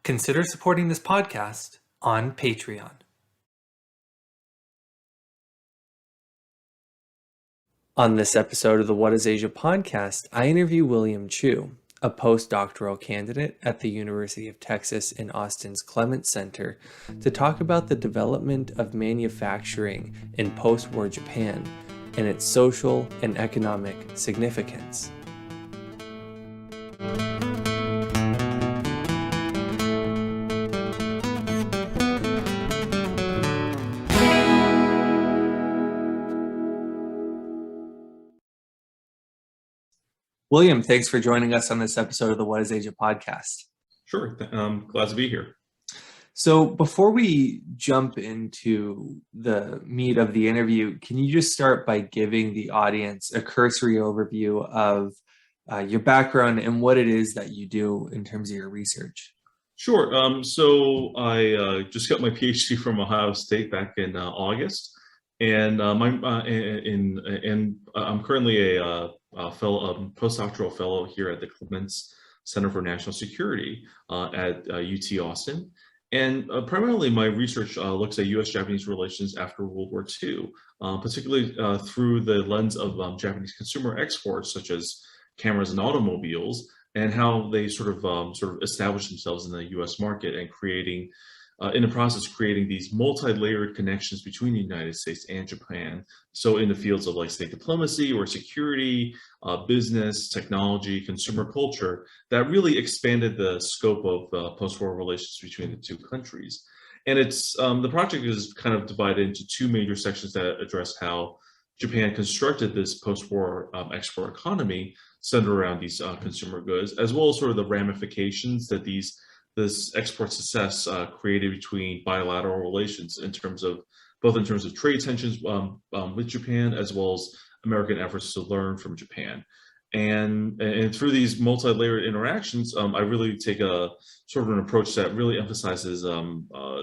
Consider supporting this podcast on Patreon. On this episode of the What is Asia podcast, I interview William Chou, a postdoctoral candidate at the University of Texas in Austin's Clements Center, to talk about the development of manufacturing in post-war Japan and its social and economic significance. William, thanks for joining us on this episode of the What is Asia podcast. Sure. Glad to be here. So before we jump into the meat of the interview, can you just start by giving the audience a cursory overview of your background and what it is that you do in terms of your research? Sure. So I just got my PhD from Ohio State back in August, and I'm currently a postdoctoral fellow here at the Clements Center for National Security at UT Austin. And primarily my research looks at U.S.-Japanese relations after World War II, particularly through the lens of Japanese consumer exports, such as cameras and automobiles, and how they sort of establish themselves in the U.S. market and creating, in the process, creating these multi-layered connections between the United States and Japan. So in the fields of like state diplomacy or security, business, technology, consumer culture, that really expanded the scope of post-war relations between the two countries. And it's the project is kind of divided into two major sections that address how Japan constructed this post-war export economy centered around these consumer goods, as well as sort of the ramifications that this export success created between bilateral relations in terms of trade tensions with Japan, as well as American efforts to learn from Japan. And through these multi-layered interactions, I really take a sort of an approach that really emphasizes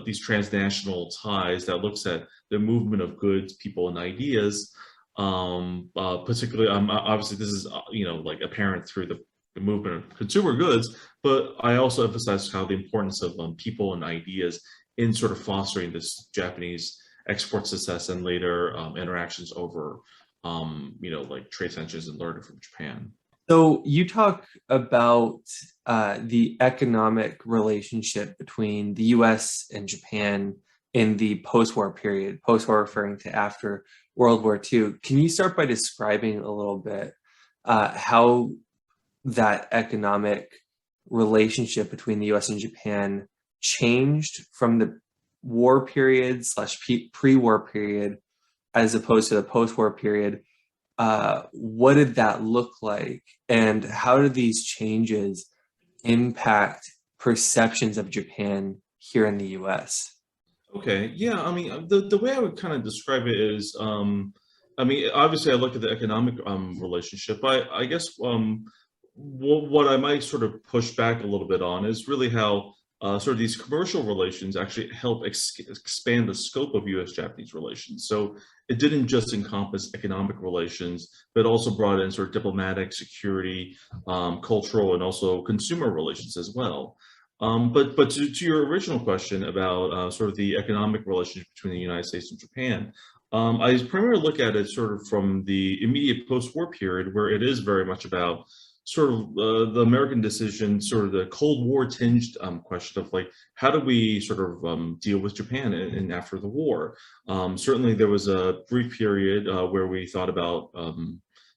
these transnational ties, that looks at the movement of goods, people, and ideas. Particularly, obviously this is like apparent through the movement of consumer goods, but I also emphasize how the importance of people and ideas in sort of fostering this Japanese export success and later interactions over like trade tensions and learning from Japan. So you talk about the economic relationship between the U.S. and Japan in the post-war period, post-war referring to after World War II. Can you start by describing a little bit how that economic relationship between the U.S. and Japan changed from the war period / pre-war period as opposed to the post-war period? What did that look like, and how did these changes impact perceptions of Japan here in the U.S.? Okay, yeah, I mean, the way I would kind of describe it is, I mean, obviously I look at the economic relationship. I guess what I might sort of push back a little bit on is really how sort of these commercial relations actually help expand the scope of U.S.-Japanese relations. So it didn't just encompass economic relations, but also brought in sort of diplomatic, security, cultural, and also consumer relations as well. But to your original question about sort of the economic relationship between the United States and Japan, I primarily look at it sort of from the immediate post-war period, where it is very much about sort of the American decision, sort of the Cold War tinged question of like, how do we sort of deal with Japan in after the war? Certainly there was a brief period where we thought about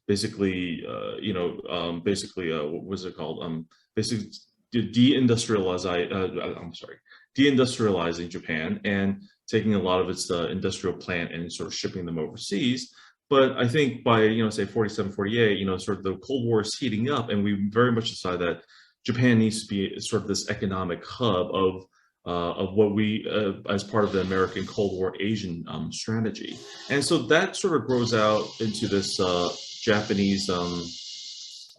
basically, what was it called? Basically deindustrializing Japan and taking a lot of its industrial plant and sort of shipping them overseas. But I think by, say 47, 48, sort of the Cold War is heating up, and we very much decide that Japan needs to be sort of this economic hub of what we, as part of the American Cold War Asian strategy. And so that sort of grows out into this Japanese sort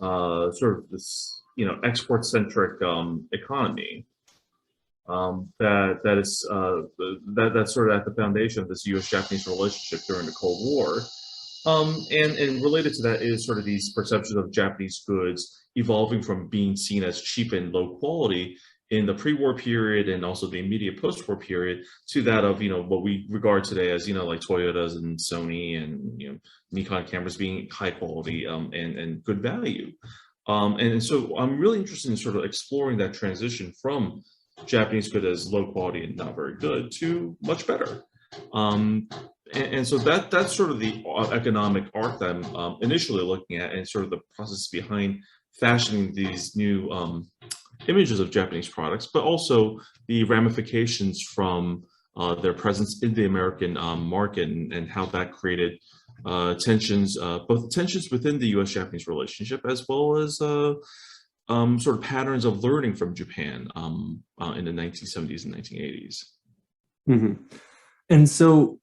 of this, export-centric economy. That's sort of at the foundation of this U.S.-Japanese relationship during the Cold War. And related to that is sort of these perceptions of Japanese goods evolving from being seen as cheap and low quality in the pre-war period and also the immediate post-war period to that of, what we regard today as, like Toyotas and Sony and, Nikon cameras being high quality and good value. And so I'm really interested in sort of exploring that transition from Japanese good as low quality and not very good to much better. And so that's sort of the economic arc that I'm initially looking at, and sort of the process behind fashioning these new images of Japanese products, but also the ramifications from their presence in the American market, and how that created tensions, both tensions within the U.S.-Japanese relationship, as well as sort of patterns of learning from Japan in the 1970s and 1980s. Mm-hmm. And so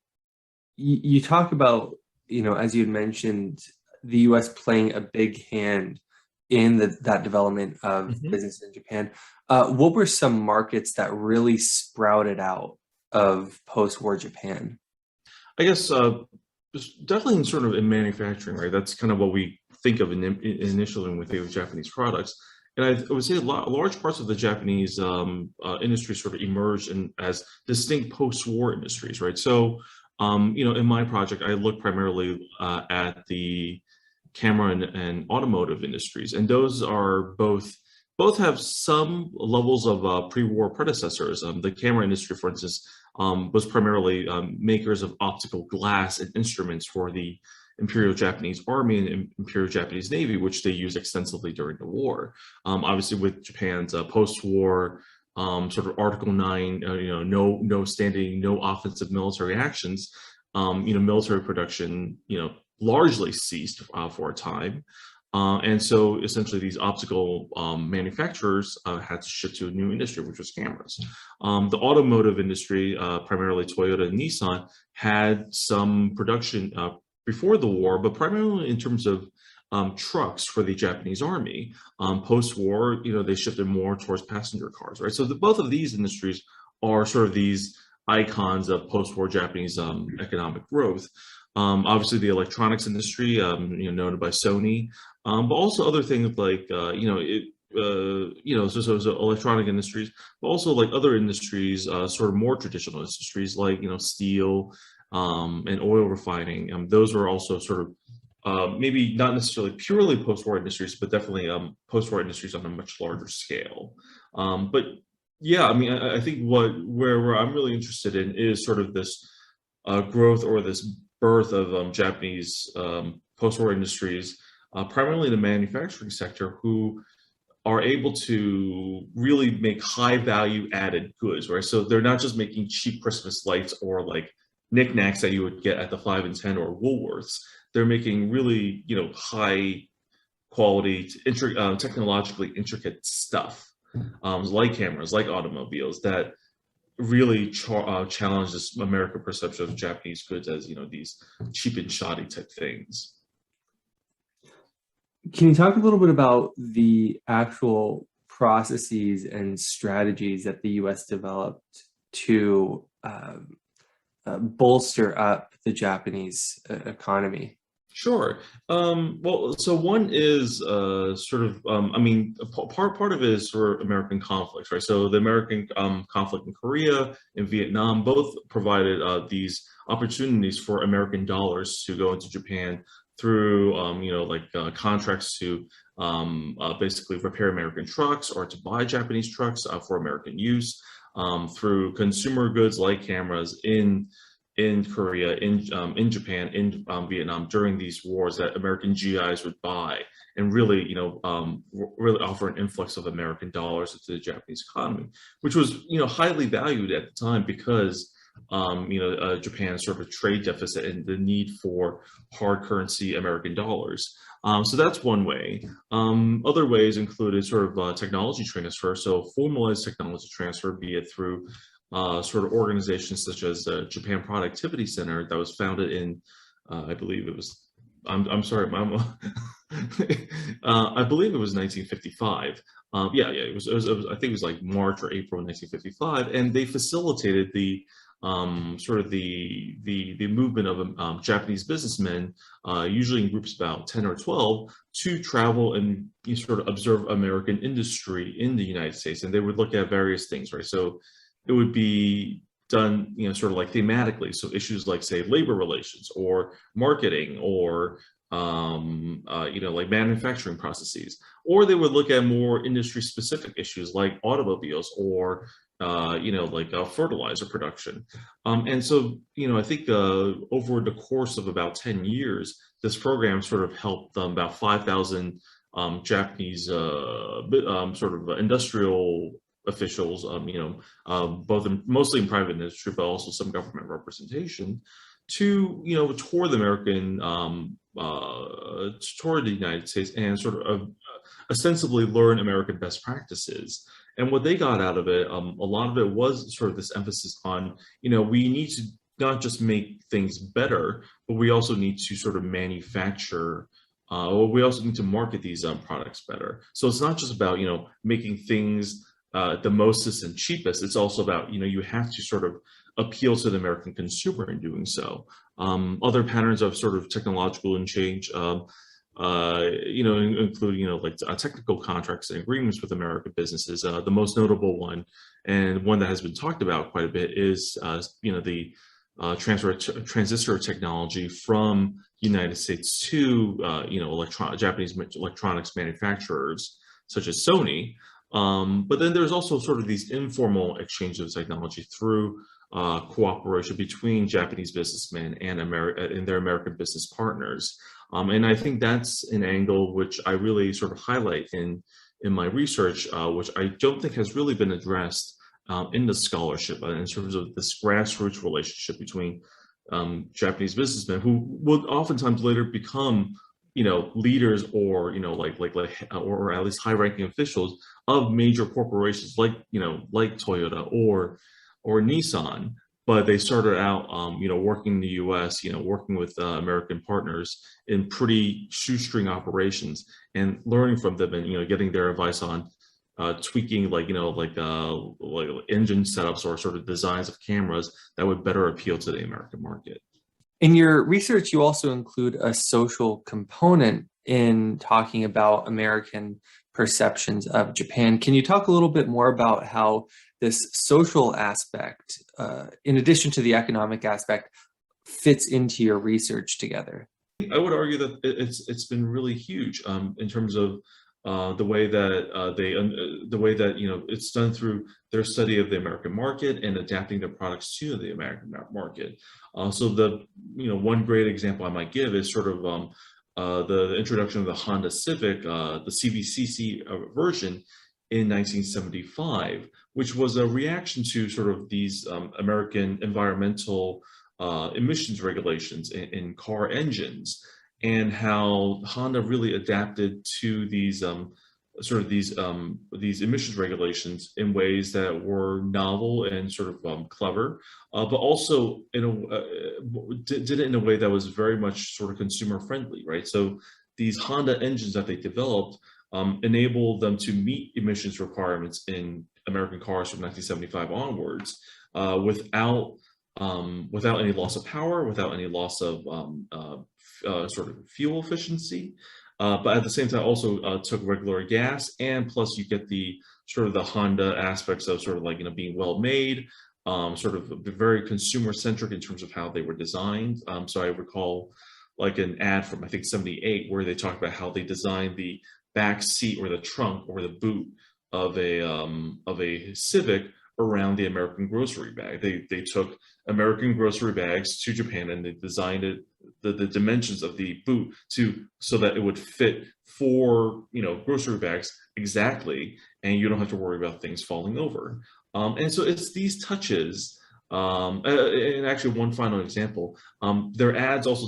you talk about, as you had mentioned, the U.S. playing a big hand in that development of business in Japan. What were some markets that really sprouted out of post-war Japan? I guess definitely in sort of in manufacturing, right? That's kind of what we think of initially when we think of Japanese products. And I would say large parts of the Japanese industry sort of emerged as distinct post-war industries, right? So, in my project, I look primarily at the camera and automotive industries, and those are both have some levels of pre-war predecessors. The camera industry, for instance, was primarily makers of optical glass and instruments for the Imperial Japanese Army and Imperial Japanese Navy, which they used extensively during the war. Obviously, with Japan's post-war sort of Article 9, no standing, no offensive military actions, military production, largely ceased for a time. And so essentially these optical manufacturers had to shift to a new industry, which was cameras. The automotive industry, primarily Toyota and Nissan, had some production before the war, but primarily in terms of trucks for the Japanese army. Post-war, they shifted more towards passenger cars, right? So both of these industries are sort of these icons of post-war Japanese economic growth. Obviously, the electronics industry, noted by Sony, but also other things like, so electronic industries, but also like other industries, sort of more traditional industries like, steel and oil refining. Those were also sort of maybe not necessarily purely post-war industries, but definitely post-war industries on a much larger scale. But yeah, I mean, I think where I'm really interested in is sort of this growth, or this birth of Japanese post-war industries, primarily the manufacturing sector, who are able to really make high value added goods, right? So they're not just making cheap Christmas lights or like knickknacks that you would get at the 5 and 10 or Woolworths. They're making really, high quality, technologically intricate stuff, like cameras, like automobiles, that really challenge this American perception of Japanese goods as, these cheap and shoddy type things. Can you talk a little bit about the actual processes and strategies that the U.S. developed to bolster up the Japanese economy? Sure. Well, so one is sort of, part of it is for American conflicts, right? So the American conflict in Korea and Vietnam both provided these opportunities for American dollars to go into Japan through, contracts to basically repair American trucks or to buy Japanese trucks for American use, through consumer goods like cameras in Korea, in Japan, in Vietnam during these wars that American GIs would buy, and really, really offer an influx of American dollars into the Japanese economy, which was, highly valued at the time because, Japan's sort of trade deficit and the need for hard currency American dollars. So that's one way. Other ways included sort of technology transfer, so formalized technology transfer, be it through sort of organizations such as the Japan Productivity Center that was founded in, I believe it was I'm sorry, I believe it was 1955. Yeah, I think it was like March or April 1955, and they facilitated the sort of the movement of Japanese businessmen, usually in groups about 10 or 12, to travel and sort of observe American industry in the United States, and they would look at various things, right? So it would be done, sort of like thematically. So issues like, say, labor relations or marketing or like manufacturing processes, or they would look at more industry specific issues like automobiles or like fertilizer production. And so, I think over the course of about 10 years, this program sort of helped about 5,000 Japanese sort of industrial officials, both mostly in private industry, but also some government representation, to tour the American toward the United States and sort of ostensibly learn American best practices. And what they got out of it, a lot of it was sort of this emphasis on, we need to not just make things better, but we also need to sort of manufacture. We also need to market these products better. So it's not just about making things the mostest and cheapest. It's also about you have to sort of appeal to the American consumer in doing so. Other patterns of sort of technological and change, include like technical contracts and agreements with American businesses. The most notable one, and one that has been talked about quite a bit, is the transistor technology from United States to Japanese electronics manufacturers such as Sony. But then there's also sort of these informal exchange of technology through cooperation between Japanese businessmen and their American business partners. And I think that's an angle which I really sort of highlight in my research, which I don't think has really been addressed in the scholarship in terms of this grassroots relationship between Japanese businessmen who would oftentimes later become leaders or or at least high-ranking officials of major corporations like Toyota or Nissan. But they started out working in the US, working with American partners in pretty shoestring operations, and learning from them and getting their advice on tweaking like engine setups or sort of designs of cameras that would better appeal to the American market. In your research, you also include a social component in talking about American perceptions of Japan. Can you talk a little bit more about how this social aspect, in addition to the economic aspect, fits into your research together? I would argue that it's been really huge in terms of the way that it's done through their study of the American market and adapting their products to the American market. So the one great example I might give is sort of the introduction of the Honda Civic, the CVCC version in 1975, which was a reaction to sort of these American environmental emissions regulations in car engines, and how Honda really adapted to these these emissions regulations in ways that were novel and sort of clever, but also did it in a way that was very much sort of consumer friendly, right? So these Honda engines that they developed enabled them to meet emissions requirements in American cars from 1975 onwards, without any loss of power, without any loss of sort of fuel efficiency, but at the same time also took regular gas, and plus you get the sort of the Honda aspects of sort of like being well made, sort of very consumer centric in terms of how they were designed. So I recall like an ad from I think '78 where they talk about how they designed the back seat or the trunk or the boot of a Civic around the American grocery bag. They took American grocery bags to Japan and they designed it, the dimensions of the boot so that it would fit for grocery bags exactly, and you don't have to worry about things falling over. And so it's these touches. And actually, one final example, their ads also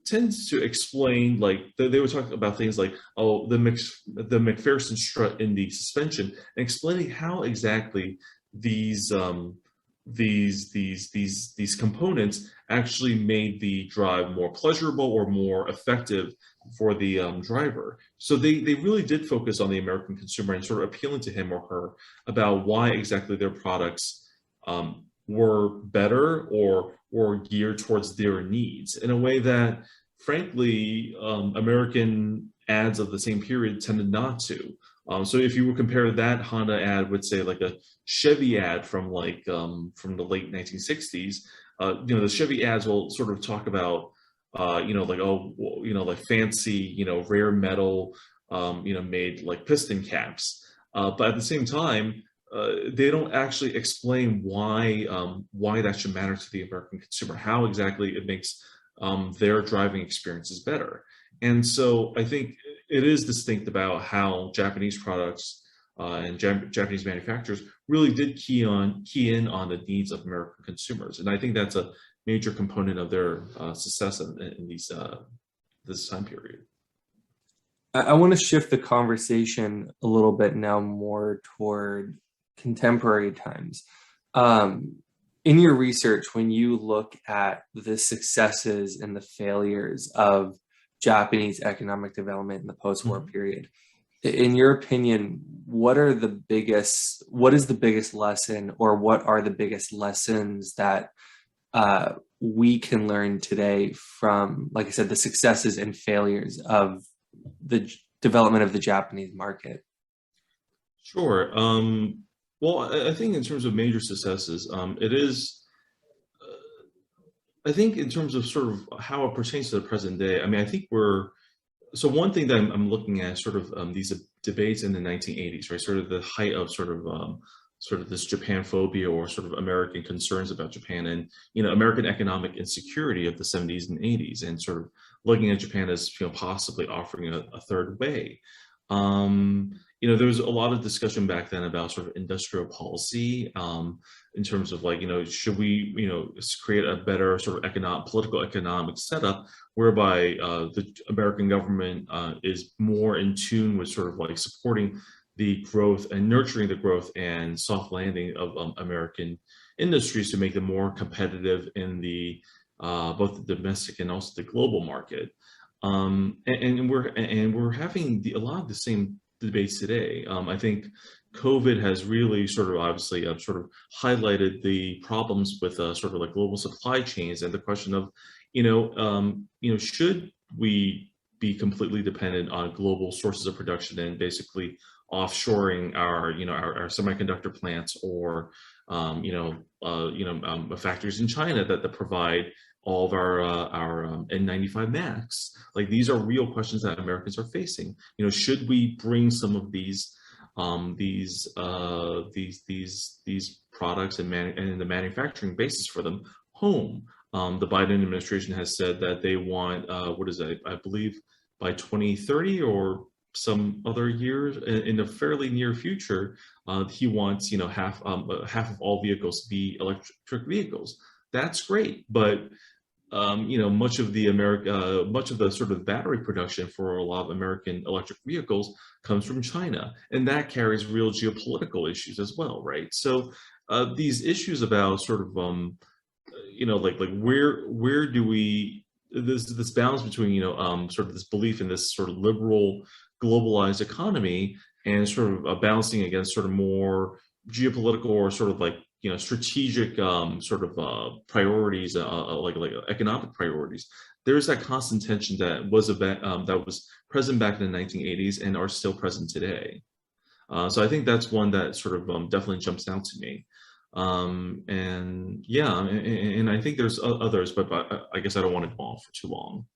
tends to explain, like they were talking about things like, oh, the McPherson strut in the suspension, and explaining how exactly these these components actually made the drive more pleasurable or more effective for the driver. So they really did focus on the American consumer and sort of appealing to him or her about why exactly their products were better or geared towards their needs in a way that, frankly, American ads of the same period tended not to. So if you would compare that Honda ad with, say, like a Chevy ad from from the late 1960s, the Chevy ads will sort of talk about like, oh, like fancy, rare metal, made like piston caps. But at the same time, they don't actually explain why that should matter to the American consumer, how exactly it makes their driving experiences better. And so I think it is distinct about how Japanese products and Japanese manufacturers really did key in on the needs of American consumers, and I think that's a major component of their success in this time period. I want to shift the conversation a little bit now more toward contemporary times. In your research, when you look at the successes and the failures of Japanese economic development in the post-war period, in your opinion, what is the biggest lesson, or what are the biggest lessons that we can learn today from, like I said, the successes and failures of the development of the Japanese market? Sure. Well, I think in terms of major successes, it is, I think in terms of sort of how it pertains to the present day, I mean, I think so one thing that I'm looking at sort of these debates in the 1980s, right? Sort of the height of sort of this Japan phobia, or sort of American concerns about Japan, and, American economic insecurity of the 70s and 80s, and sort of looking at Japan as, possibly offering a third way. There was a lot of discussion back then about sort of industrial policy, in terms of, like, should we, create a better sort of political economic setup whereby the American government is more in tune with sort of like supporting the growth and nurturing the growth and soft landing of American industries to make them more competitive in the both the domestic and also the global market. And we're having a lot of the same debates today. I think COVID has really sort of obviously sort of highlighted the problems with sort of like global supply chains, and the question of, should we be completely dependent on global sources of production and basically offshoring our semiconductor plants, or factories in China that provide all of our N95 Max. Like, these are real questions that Americans are facing. Should we bring some of these products and the manufacturing basis for them home? The Biden administration has said that they want, what is it? I believe by 2030 or some other years in the fairly near future, he wants half of all vehicles to be electric vehicles. That's great, but much of the sort of battery production for a lot of American electric vehicles comes from China, and that carries real geopolitical issues as well, right? So these issues about sort of like where do we, this balance between sort of this belief in this sort of liberal globalized economy, and sort of balancing against sort of more geopolitical or sort of like strategic sort of priorities, like economic priorities. There's that constant tension that was present back in the 1980s and are still present today. So I think that's one that sort of definitely jumps out to me. And yeah, and I think there's others, but I guess I don't want to go on for too long.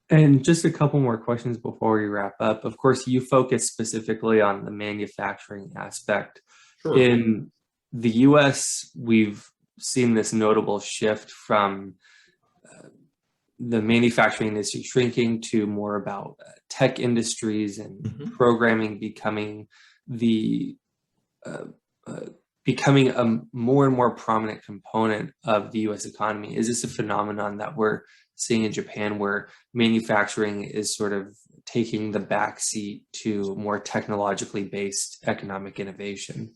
And just a couple more questions before we wrap up. Of course, you focus specifically on the manufacturing aspect. Sure. In the US, we've seen this notable shift from the manufacturing industry shrinking to more about tech industries, and programming becoming becoming a more and more prominent component of the US economy. Is this a phenomenon that we're seeing in Japan, where manufacturing is sort of taking the backseat to more technologically based economic innovation?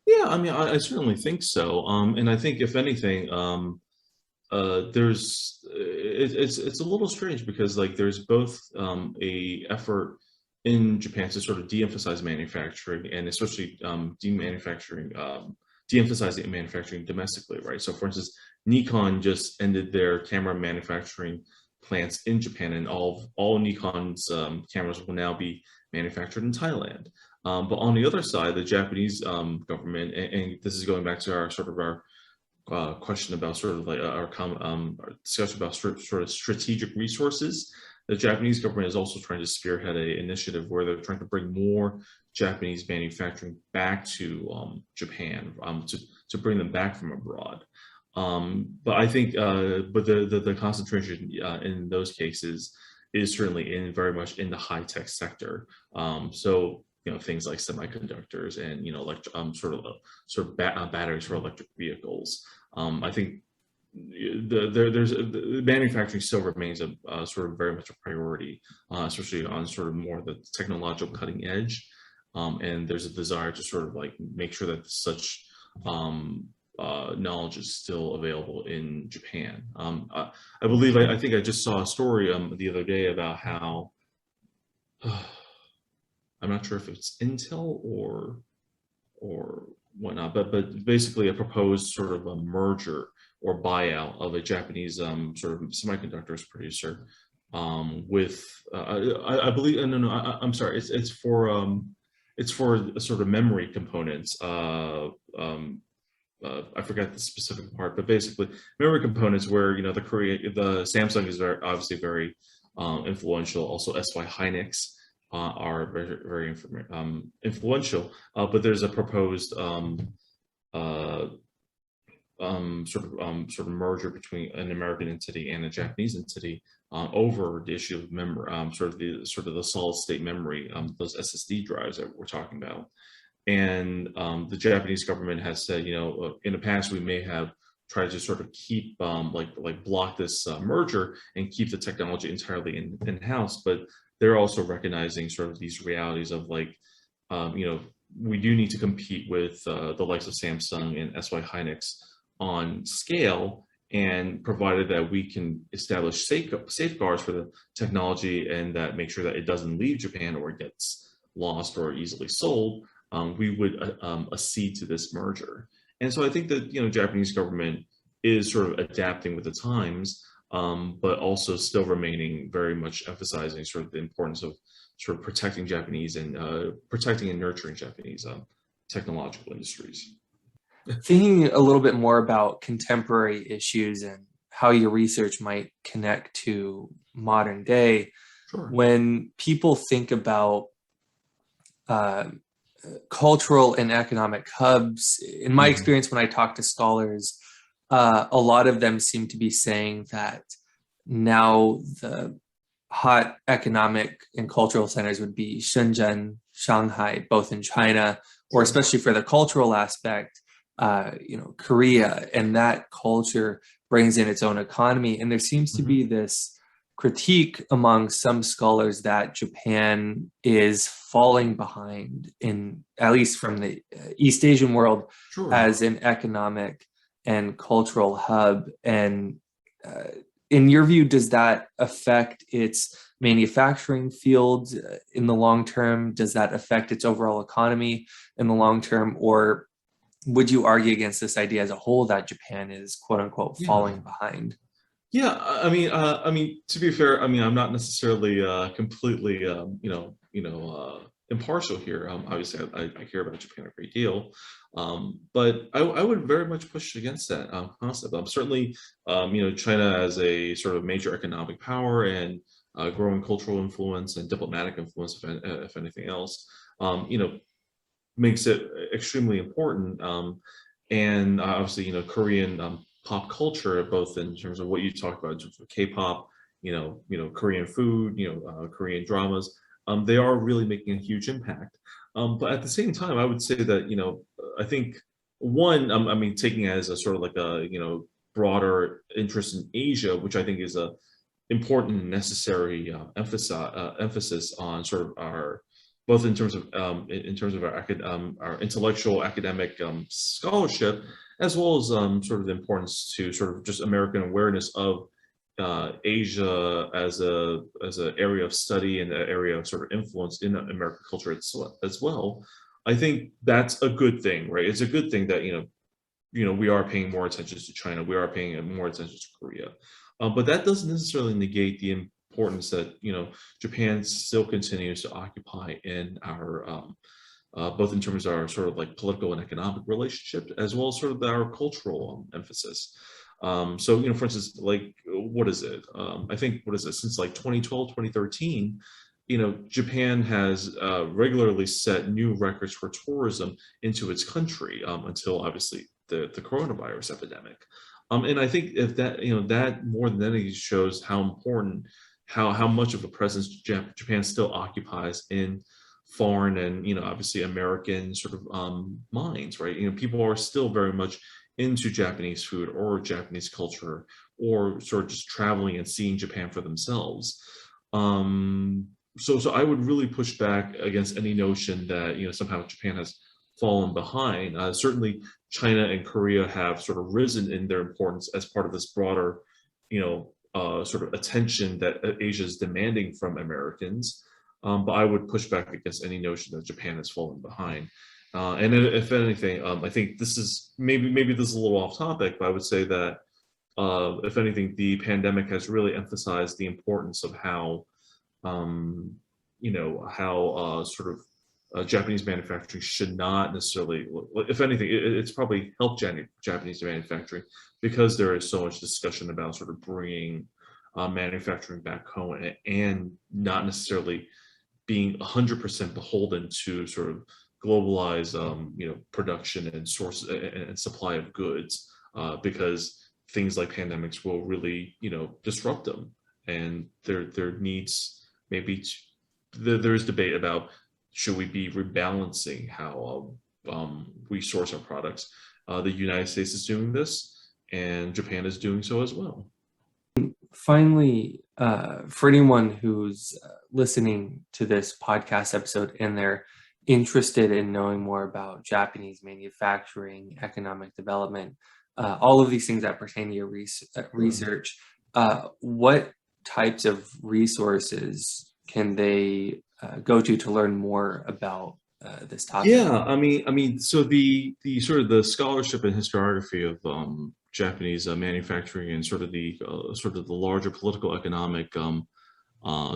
Yeah, I mean, I certainly think so. And I think if anything, it's a little strange because like there's both a effort in Japan to sort of de-emphasize manufacturing and especially de-emphasizing manufacturing domestically, right? So for instance, Nikon just ended their camera manufacturing plants in Japan, and all Nikon's cameras will now be manufactured in Thailand. But on the other side, the Japanese government, and this is going back to our sort of our question about sort of like our discussion about sort of strategic resources. The Japanese government is also trying to spearhead an initiative where they're trying to bring more Japanese manufacturing back to Japan, to bring them back from abroad. But I think, but the concentration in those cases is certainly in very much in the high tech sector. So you know things like semiconductors and you know like batteries for electric vehicles. I think the manufacturing still remains a sort of very much a priority, especially on sort of more the technological cutting edge. And there's a desire to sort of like make sure that such knowledge is still available in Japan. I believe I think I just saw a story the other day about how I'm not sure if it's Intel or whatnot, but basically a proposed sort of a merger or buyout of a Japanese sort of semiconductors producer with I believe no I'm sorry, it's for a sort of memory components. I forgot the specific part, but basically memory components where you know the Samsung is very obviously very influential. Also, SY Hynix are very influential. But there's a proposed uh, sort of merger between an American entity and a Japanese entity over the issue of memory, sort of the solid state memory, those SSD drives that we're talking about. And the Japanese government has said, you know, in the past we may have tried to sort of keep like block this merger and keep the technology entirely in house, but they're also recognizing sort of these realities of like, you know, we do need to compete with the likes of Samsung and SY Hynix on scale, and provided that we can establish safeguards for the technology and that make sure that it doesn't leave Japan or gets lost or easily sold, we would accede to this merger. And so I think that you know Japanese government is sort of adapting with the times, but also still remaining very much emphasizing sort of the importance of sort of protecting Japanese and protecting and nurturing Japanese technological industries. Thinking a little bit more about contemporary issues and how your research might connect to modern day, Sure. when people think about uh, cultural and economic hubs, in my Mhm. experience, when I talk to scholars, a lot of them seem to be saying that now the hot economic and cultural centers would be Shenzhen, Shanghai, both in China, or Sure. especially for the cultural aspect, Korea, and that culture brings in its own economy. And there seems to Mhm. be this critique among some scholars that Japan is falling behind in, at least from the East Asian world, Sure. as an economic and cultural hub. And uh, in your view, does that affect its manufacturing field in the long term? Does that affect its overall economy in the long term? Or would you argue against this idea as a whole that Japan is quote unquote Yeah. falling behind? Yeah, I mean, to be fair, I mean, I'm not necessarily completely, impartial here. Obviously, I care about Japan a great deal, but I would very much push against that concept. Certainly, you know, China as a sort of major economic power and growing cultural influence and diplomatic influence, if anything else, you know, makes it extremely important. And obviously, you know, Korean pop culture, both in terms of what you talked about in terms of K-pop, Korean food, Korean dramas, they are really making a huge impact. But at the same time, I would say that, you know, I think one, I mean, taking it as a sort of like a, you know, broader interest in Asia, which I think is a important and necessary emphasis on sort of our both in terms of our intellectual academic scholarship, as well as sort of the importance to sort of just American awareness of Asia as an area of study and an area of sort of influence in American culture as well. I think that's a good thing, right? It's a good thing that we are paying more attention to China, we are paying more attention to Korea, but that doesn't necessarily negate the importance that Japan still continues to occupy in our both in terms of our sort of like political and economic relationship, as well as sort of our cultural emphasis. So, for instance, like, what is it? I think, what is it, since like 2012, 2013, Japan has regularly set new records for tourism into its country until obviously the coronavirus epidemic. And I think if that, that more than anything shows how important, how much of a presence Japan still occupies in foreign and obviously American sort of minds, right? People are still very much into Japanese food or Japanese culture, or sort of just traveling and seeing Japan for themselves. So I would really push back against any notion that somehow Japan has fallen behind. Certainly, China and Korea have sort of risen in their importance as part of this broader, sort of attention that Asia is demanding from Americans. But I would push back against any notion that Japan has fallen behind. And if anything, I think this is maybe this is a little off topic, but I would say that if anything, the pandemic has really emphasized the importance of how how sort of Japanese manufacturing should not necessarily, if anything, it's probably helped Japanese manufacturing, because there is so much discussion about sort of bringing manufacturing back home, and not necessarily being 100% beholden to sort of globalized production and source and supply of goods, because things like pandemics will really disrupt them, and there needs maybe there's debate about, should we be rebalancing how we source our products. The United States is doing this, and Japan is doing so as well. Finally, for anyone who's listening to this podcast episode and they're interested in knowing more about Japanese manufacturing, economic development, all of these things that pertain to your research, what types of resources can they go to learn more about this topic? Yeah, I mean, so the sort of the scholarship and historiography of Japanese manufacturing, and sort of the larger political economic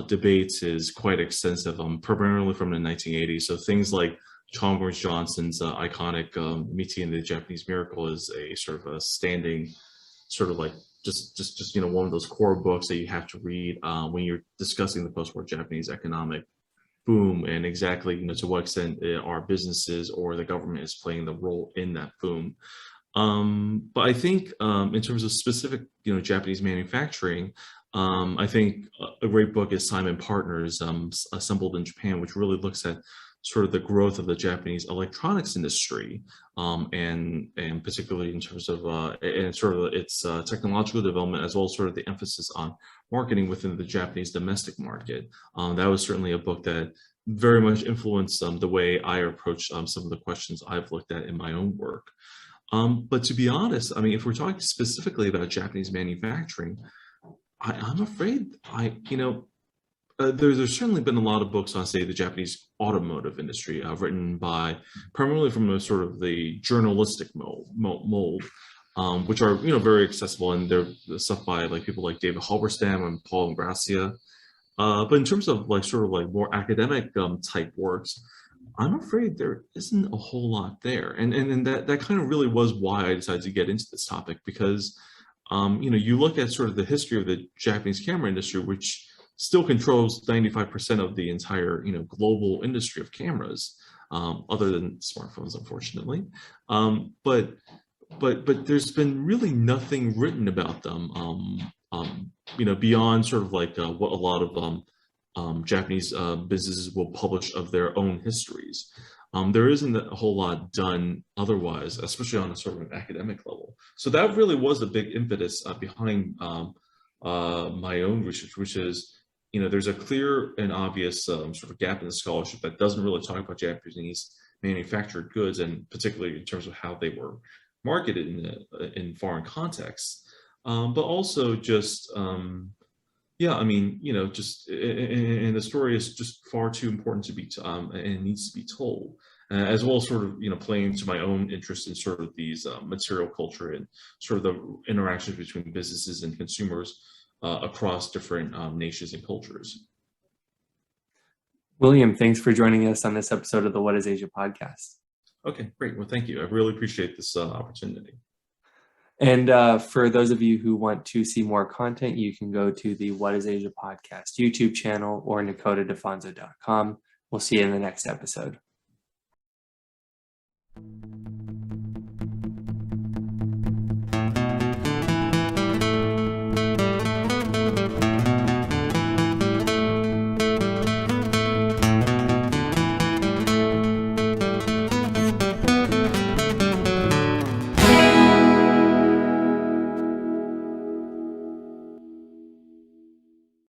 debates is quite extensive, primarily from the 1980s. So things like Chalmers Johnson's iconic Miti and the Japanese Miracle is a sort of a standing, sort of like just one of those core books that you have to read when you're discussing the post-war Japanese economic boom, and exactly to what extent our businesses or the government is playing the role in that boom. But I think in terms of specific Japanese manufacturing, I think a great book is Simon Partners, Assembled in Japan, which really looks at sort of the growth of the Japanese electronics industry, and particularly in terms of and sort of its technological development, as well as sort of the emphasis on marketing within the Japanese domestic market. That was certainly a book that very much influenced the way I approach some of the questions I've looked at in my own work. But to be honest, I mean, if we're talking specifically about Japanese manufacturing, I'm afraid there's certainly been a lot of books on, say, the Japanese automotive industry, written by primarily from a sort of the journalistic mold, which are very accessible, and they're stuff by like people like David Halberstam and Paul Ingrassia. But in terms of like sort of like more academic type works, I'm afraid there isn't a whole lot there, and that kind of really was why I decided to get into this topic, because you look at sort of the history of the Japanese camera industry, which still controls 95% of the entire global industry of cameras, other than smartphones, unfortunately. But there's been really nothing written about them, beyond sort of like what a lot of Japanese businesses will publish of their own histories. There isn't a whole lot done otherwise, especially on a sort of an academic level. So that really was a big impetus behind my own research, which is, there's a clear and obvious sort of gap in the scholarship that doesn't really talk about Japanese manufactured goods, and particularly in terms of how they were marketed in foreign contexts, but also just yeah, I mean, just and the story is just far too important to be and needs to be told, as well as sort of playing to my own interest in sort of these material culture and sort of the interactions between businesses and consumers across different nations and cultures. William, thanks for joining us on this episode of the What is Asia podcast. Okay, great. Well, thank you. I really appreciate this opportunity. And for those of you who want to see more content, you can go to the What is Asia podcast YouTube channel or nakotadefonso.com. We'll see you in the next episode.